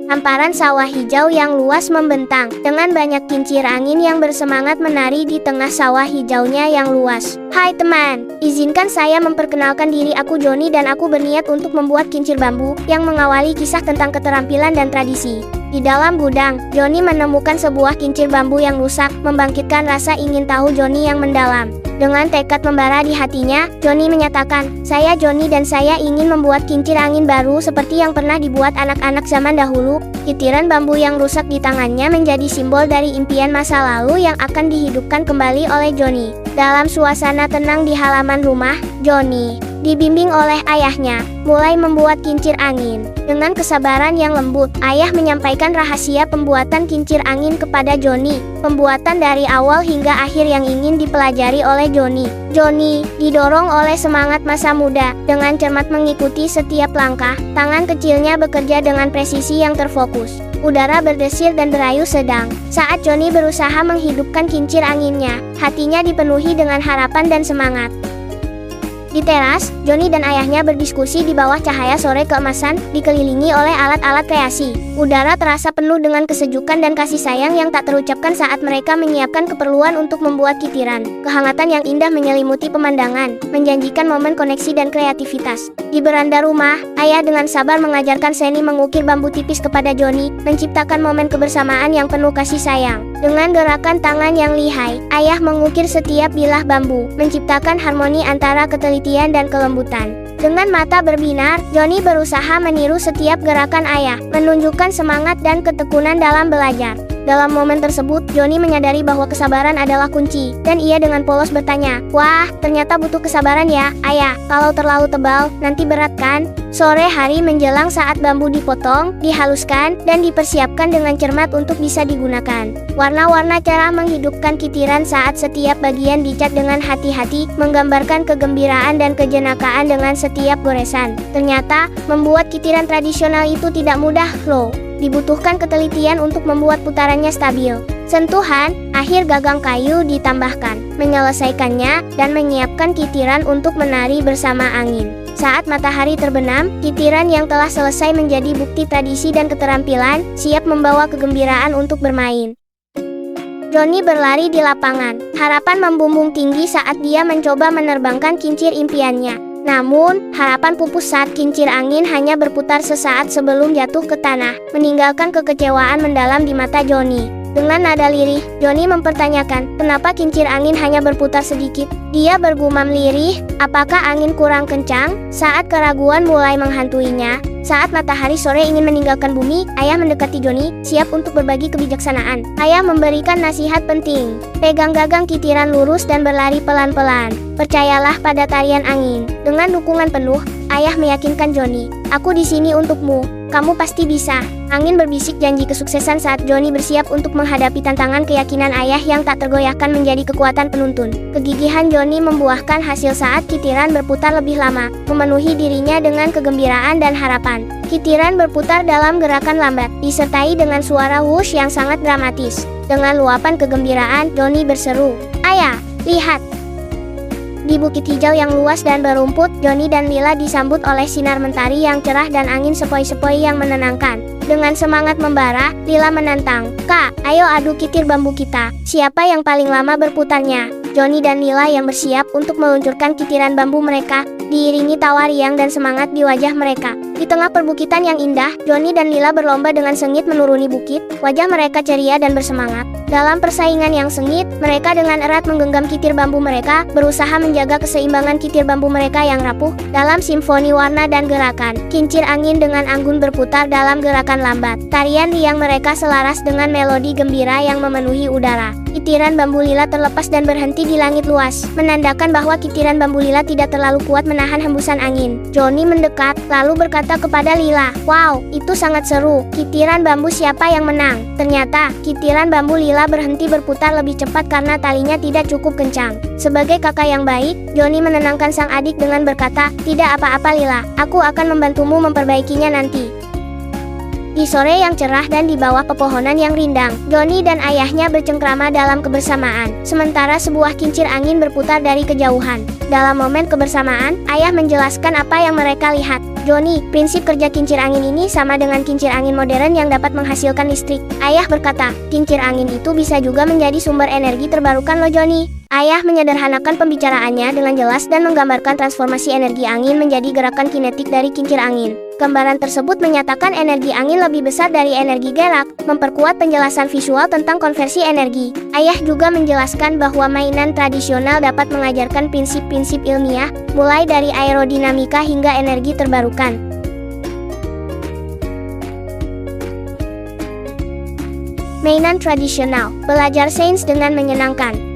Hamparan sawah hijau yang luas membentang, dengan banyak kincir angin yang bersemangat menari di tengah sawah hijaunya yang luas. Hai teman, izinkan saya memperkenalkan diri, aku Johnny dan aku berniat untuk membuat kincir bambu yang mengawali kisah tentang keterampilan dan tradisi. Di dalam gudang, Johnny menemukan sebuah kincir bambu yang rusak, membangkitkan rasa ingin tahu Johnny yang mendalam. Dengan tekad membara di hatinya, Johnny menyatakan, "Saya Johnny dan saya ingin membuat kincir angin baru seperti yang pernah dibuat anak-anak zaman dahulu." Kitiran bambu yang rusak di tangannya menjadi simbol dari impian masa lalu yang akan dihidupkan kembali oleh Johnny. Dalam suasana tenang di halaman rumah, Johnny dibimbing oleh ayahnya, mulai membuat kincir angin. Dengan kesabaran yang lembut, ayah menyampaikan rahasia pembuatan kincir angin kepada Johnny. Pembuatan dari awal hingga akhir yang ingin dipelajari oleh Johnny. Johnny didorong oleh semangat masa muda, dengan cermat mengikuti setiap langkah. Tangan kecilnya bekerja dengan presisi yang terfokus. Udara berdesir dan berayu sedang. Saat Johnny berusaha menghidupkan kincir anginnya, hatinya dipenuhi dengan harapan dan semangat. Di teras, Johnny dan ayahnya berdiskusi di bawah cahaya sore keemasan, dikelilingi oleh alat-alat kreasi. Udara terasa penuh dengan kesejukan dan kasih sayang yang tak terucapkan saat mereka menyiapkan keperluan untuk membuat kitiran. Kehangatan yang indah menyelimuti pemandangan, menjanjikan momen koneksi dan kreativitas. Di beranda rumah, ayah dengan sabar mengajarkan seni mengukir bambu tipis kepada Johnny, menciptakan momen kebersamaan yang penuh kasih sayang. Dengan gerakan tangan yang lihai, ayah mengukir setiap bilah bambu, menciptakan harmoni antara ketelitian dan kelembutan. Dengan mata berbinar, Johnny berusaha meniru setiap gerakan ayah, menunjukkan semangat dan ketekunan dalam belajar. Dalam momen tersebut, Johnny menyadari bahwa kesabaran adalah kunci, dan ia dengan polos bertanya, "Wah, ternyata butuh kesabaran ya, ayah. Kalau terlalu tebal, nanti berat kan?" Sore hari menjelang saat bambu dipotong, dihaluskan, dan dipersiapkan dengan cermat untuk bisa digunakan. Warna-warna cerah menghidupkan kitiran saat setiap bagian dicat dengan hati-hati, menggambarkan kegembiraan dan kejenakaan dengan setiap goresan. Ternyata, membuat kitiran tradisional itu tidak mudah loh. Dibutuhkan ketelitian untuk membuat putarannya stabil. Sentuhan, akhir gagang kayu ditambahkan, menyelesaikannya, dan menyiapkan kitiran untuk menari bersama angin. Saat matahari terbenam, kitiran yang telah selesai menjadi bukti tradisi dan keterampilan, siap membawa kegembiraan untuk bermain. Johnny berlari di lapangan, harapan membumbung tinggi saat dia mencoba menerbangkan kincir impiannya. Namun, harapan pupus saat kincir angin hanya berputar sesaat sebelum jatuh ke tanah, meninggalkan kekecewaan mendalam di mata Johnny. Dengan nada lirih, Johnny mempertanyakan, kenapa kincir angin hanya berputar sedikit? Dia bergumam lirih, apakah angin kurang kencang? Saat keraguan mulai menghantuinya, saat matahari sore ingin meninggalkan bumi, ayah mendekati Johnny, siap untuk berbagi kebijaksanaan. Ayah memberikan nasihat penting, pegang gagang kitiran lurus dan berlari pelan-pelan. Percayalah pada tarian angin. Dengan dukungan penuh, ayah meyakinkan Johnny, "Aku di sini untukmu. Kamu pasti bisa." Angin berbisik janji kesuksesan saat Johnny bersiap untuk menghadapi tantangan. Keyakinan ayah yang tak tergoyahkan menjadi kekuatan penuntun. Kegigihan Johnny membuahkan hasil saat kitiran berputar lebih lama, memenuhi dirinya dengan kegembiraan dan harapan. Kitiran berputar dalam gerakan lambat, disertai dengan suara whoosh yang sangat dramatis. Dengan luapan kegembiraan, Johnny berseru, "Ayah, lihat!" Di bukit hijau yang luas dan berumput, Johnny dan Lila disambut oleh sinar mentari yang cerah dan angin sepoi-sepoi yang menenangkan. Dengan semangat membara, Lila menantang, "Kak, ayo adu kitir bambu kita. Siapa yang paling lama berputarnya?" Johnny dan Lila yang bersiap untuk meluncurkan kitiran bambu mereka, diiringi tawa riang dan semangat di wajah mereka. Di tengah perbukitan yang indah, Johnny dan Lila berlomba dengan sengit menuruni bukit. Wajah mereka ceria dan bersemangat. Dalam persaingan yang sengit, mereka dengan erat menggenggam kitir bambu mereka, berusaha menjaga keseimbangan kitir bambu mereka yang rapuh. Dalam simfoni warna dan gerakan, kincir angin dengan anggun berputar dalam gerakan lambat. Tarian riang mereka selaras dengan melodi gembira yang memenuhi udara. Kitiran bambu Lila terlepas dan berhenti di langit luas, menandakan bahwa kitiran bambu Lila tidak terlalu kuat menahan hembusan angin. Johnny mendekat, lalu berkata kepada Lila, "Wow, itu sangat seru. Kitiran bambu siapa yang menang?" Ternyata, kitiran bambu Lila berhenti berputar lebih cepat karena talinya tidak cukup kencang. Sebagai kakak yang baik, Johnny menenangkan sang adik dengan berkata, "Tidak apa-apa Lila, aku akan membantumu memperbaikinya nanti." Di sore yang cerah dan di bawah pepohonan yang rindang, Johnny dan ayahnya bercengkrama dalam kebersamaan, sementara sebuah kincir angin berputar dari kejauhan. Dalam momen kebersamaan, ayah menjelaskan apa yang mereka lihat. Joni, prinsip kerja kincir angin ini sama dengan kincir angin modern yang dapat menghasilkan listrik. Ayah berkata, kincir angin itu bisa juga menjadi sumber energi terbarukan loh Joni. Ayah menyederhanakan pembicaraannya dengan jelas dan menggambarkan transformasi energi angin menjadi gerakan kinetik dari kincir angin. Gambaran tersebut menyatakan energi angin lebih besar dari energi gerak, memperkuat penjelasan visual tentang konversi energi. Ayah juga menjelaskan bahwa mainan tradisional dapat mengajarkan prinsip-prinsip ilmiah, mulai dari aerodinamika hingga energi terbarukan. Mainan tradisional, belajar sains dengan menyenangkan.